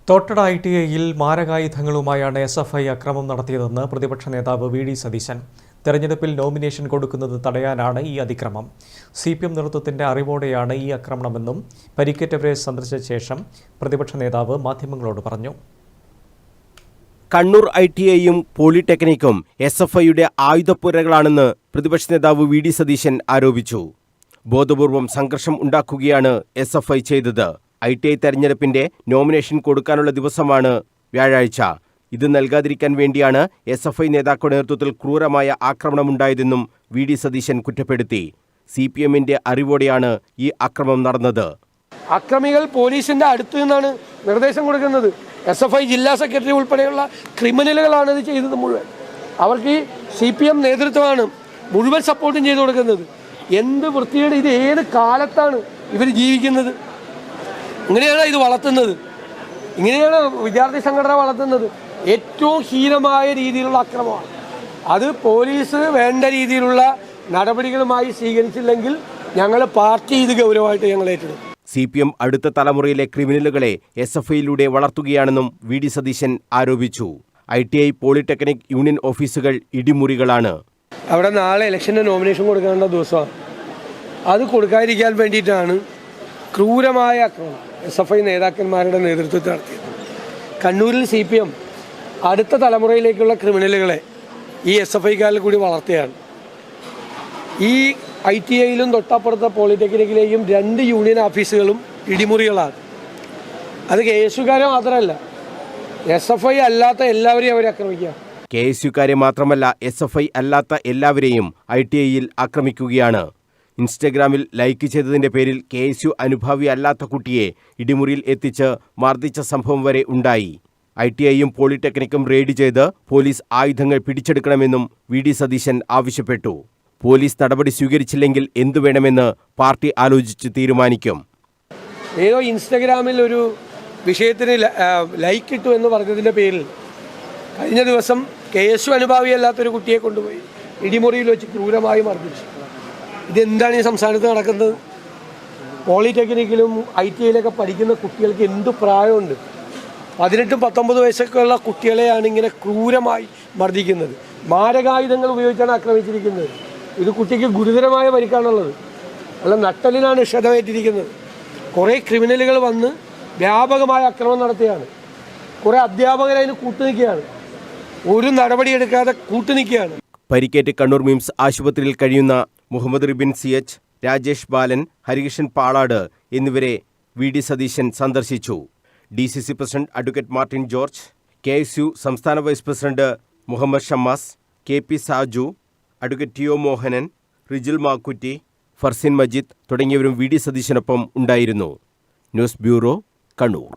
Thottada ITIയിൽ മാരകായുധങ്ങളുമായാണ് SFI അക്രമം നടത്തിയതെന്ന് പ്രതിപക്ഷ നേതാവ് വി ഡി സതീശൻ. തെരഞ്ഞെടുപ്പിൽ നോമിനേഷൻ കൊടുക്കുന്നത് തടയാനാണ് ഈ അതിക്രമം. CPM നേതൃത്വത്തിന്റെ അറിവോടെയാണ് ഈ ആക്രമണമെന്നും പരിക്കേറ്റവരെ സന്ദർശിച്ച ശേഷം പ്രതിപക്ഷ നേതാവ് മാധ്യമങ്ങളോട് പറഞ്ഞു. കണ്ണൂർ ITIയും പോളിടെക്നിക്കും SFIയുടെ ആയുധപ്പുരകളാണെന്ന് പ്രതിപക്ഷ നേതാവ് വി ഡി സതീശൻ ആരോപിച്ചു. ബോധപൂർവം സംഘർഷം ഉണ്ടാക്കുകയാണ് SFI ചെയ്തത്. ITI തെരഞ്ഞെടുപ്പിന്റെ നോമിനേഷൻ കൊടുക്കാനുള്ള ദിവസമാണ് വ്യാഴാഴ്ച. ഇത് നൽകാതിരിക്കാൻ വേണ്ടിയാണ് SFI നേതാക്കളുടെ നേതൃത്വത്തിൽ ക്രൂരമായ ആക്രമണമുണ്ടായതെന്നും വി ഡി സതീശൻ കുറ്റപ്പെടുത്തി. CPMന്റെ അറിവോടെയാണ് ഈ ആക്രമണം നടന്നത്. അക്രമികൾ പോലീസിന്റെ അടുത്തു നിന്നാണ് നിർദ്ദേശം കൊടുക്കുന്നത്. SFI ജില്ലാ സെക്രട്ടറി ഉൾപ്പെടെയുള്ള ക്രിമിനലുകളാണ് ഇത് ചെയ്തത് മുഴുവൻ. അവർക്ക് CPM നേതൃത്വമാണ് മുഴുവൻ സപ്പോർട്ടും ചെയ്തു കൊടുക്കുന്നത്. എന്ത് വൃത്തിയുടെ ഇത് ഏത് കാലത്താണ് ഇവർ ജീവിക്കുന്നത്? ഇങ്ങനെയാണ് ഇത് വളർത്തുന്നത്. ഇങ്ങനെയാണ് വിദ്യാർത്ഥി സംഘടന വളർത്തുന്നത്. ഏറ്റവും ഹീനമായ രീതിയിലുള്ള അക്രമമാണ്. അത് പോലീസ് വേണ്ട രീതിയിലുള്ള നടപടികളുമായി സ്വീകരിച്ചില്ലെങ്കിൽ ഞങ്ങൾ പാർട്ടി ഇത് ഗൗരവമായിട്ട് ഞങ്ങൾ ഏറ്റെടുക്കും. CPM അടുത്ത തലമുറയിലെ ക്രിമിനലുകളെ SFIയിലൂടെ വളർത്തുകയാണെന്നും വി ഡി സതീശൻ ആരോപിച്ചു. ITI പോളിടെക്നിക് യൂണിയൻ ഓഫീസുകൾ ഇടിമുറികളാണ്. അവിടെ നാളെ ഇലക്ഷൻ്റെ നോമിനേഷൻ കൊടുക്കേണ്ട ദിവസമാണ്. അത് കൊടുക്കാതിരിക്കാൻ വേണ്ടിയിട്ടാണ് ക്രൂരമായ ആക്രമണം SFI നേതാക്കന്മാരുടെ നേതൃത്വത്തിൽ നടത്തിയത്. കണ്ണൂരിൽ CPM അടുത്ത തലമുറയിലേക്കുള്ള ക്രിമിനലുകളെ ഈ SFIക്കാരിൽ കൂടി വളർത്തുകയാണ്. ഈ ITIയിലും തൊട്ടപ്പുറത്തെ പോളിടെക്നിക്കിലെയും 2 യൂണിയൻ ഓഫീസുകളും ഇടിമുറികളാണ്. അത് KSUക്കാരെ മാത്രമല്ല, SFI അല്ലാത്ത എല്ലാവരെയും അവർ ആക്രമിക്കുക. KSUക്കാരെ മാത്രമല്ല, SFI അല്ലാത്ത എല്ലാവരെയും ITIയിൽ ആക്രമിക്കുകയാണ്. ഇൻസ്റ്റഗ്രാമിൽ ലൈക്ക് ചെയ്തതിന്റെ പേരിൽ KSU അനുഭാവി അല്ലാത്ത കുട്ടിയെ ഇടിമുറിയിൽ എത്തിച്ച് മർദ്ദിച്ച സംഭവം വരെ ഉണ്ടായി. ITIയും പോളിടെക്നിക്കും റെയ്ഡ് ചെയ്ത് പോലീസ് ആയുധങ്ങൾ പിടിച്ചെടുക്കണമെന്നും വി ഡി സതീശൻ ആവശ്യപ്പെട്ടു. പോലീസ് നടപടി സ്വീകരിച്ചില്ലെങ്കിൽ എന്തു വേണമെന്ന് പാർട്ടി ആലോചിച്ച് തീരുമാനിക്കും. ഏതോ ഇൻസ്റ്റഗ്രാമിൽ ഒരു വിഷയത്തിന് ലൈക്ക് ഇട്ടു എന്ന് പറഞ്ഞതിൻ്റെ പേരിൽ കഴിഞ്ഞ ദിവസം KSU അനുഭാവിയല്ലാത്തൊരു കുട്ടിയെ കൊണ്ടുപോയി ഇടിമുറിയിൽ വെച്ച് ക്രൂരമായി മർദ്ദിച്ചു. ഇതെന്താണ് ഈ സംസ്ഥാനത്ത് നടക്കുന്നത്? പോളിടെക്നിക്കിലും ITIയിലൊക്കെ പഠിക്കുന്ന കുട്ടികൾക്ക് എന്ത് പ്രായമുണ്ട്? 18-19 വയസ്സൊക്കെ ഉള്ള കുട്ടികളെയാണ് ഇങ്ങനെ ക്രൂരമായി മർദ്ദിക്കുന്നത്. മാരകായുധങ്ങൾ ഉപയോഗിച്ചാണ് ആക്രമിച്ചിരിക്കുന്നത്. ഇത് കുട്ടിക്ക് ഗുരുതരമായ പരിക്കാണുള്ളത്. അല്ല, നട്ടലിനാണ് ക്ഷതമേറ്റിരിക്കുന്നത്. കുറേ ക്രിമിനലുകൾ വന്ന് വ്യാപകമായ ആക്രമണം നടത്തുകയാണ്. കുറേ അധ്യാപകരതിന് കൂട്ടുനിൽക്കുകയാണ്. ഒരു നടപടിയെടുക്കാതെ കൂട്ടുനിൽക്കുകയാണ്. പരിക്കേറ്റ് കണ്ണൂർ മിംസ് ആശുപത്രിയിൽ കഴിയുന്ന മുഹമ്മദ് റിബിൻ CH, രാജേഷ് ബാലൻ, ഹരികൃഷ്ണൻ പാളാട് എന്നിവരെ വി ഡി സതീശൻ സന്ദർശിച്ചു. DCC president advocate Martin George, KSU സംസ്ഥാന vice president Muhammad Shammas, KP Saju, advocate TO Mohanan, Rijil Makkutty, Farsin Majeed തുടങ്ങിയവരും വി ഡി സതീശനൊപ്പം ഉണ്ടായിരുന്നു. News bureau, Kannur.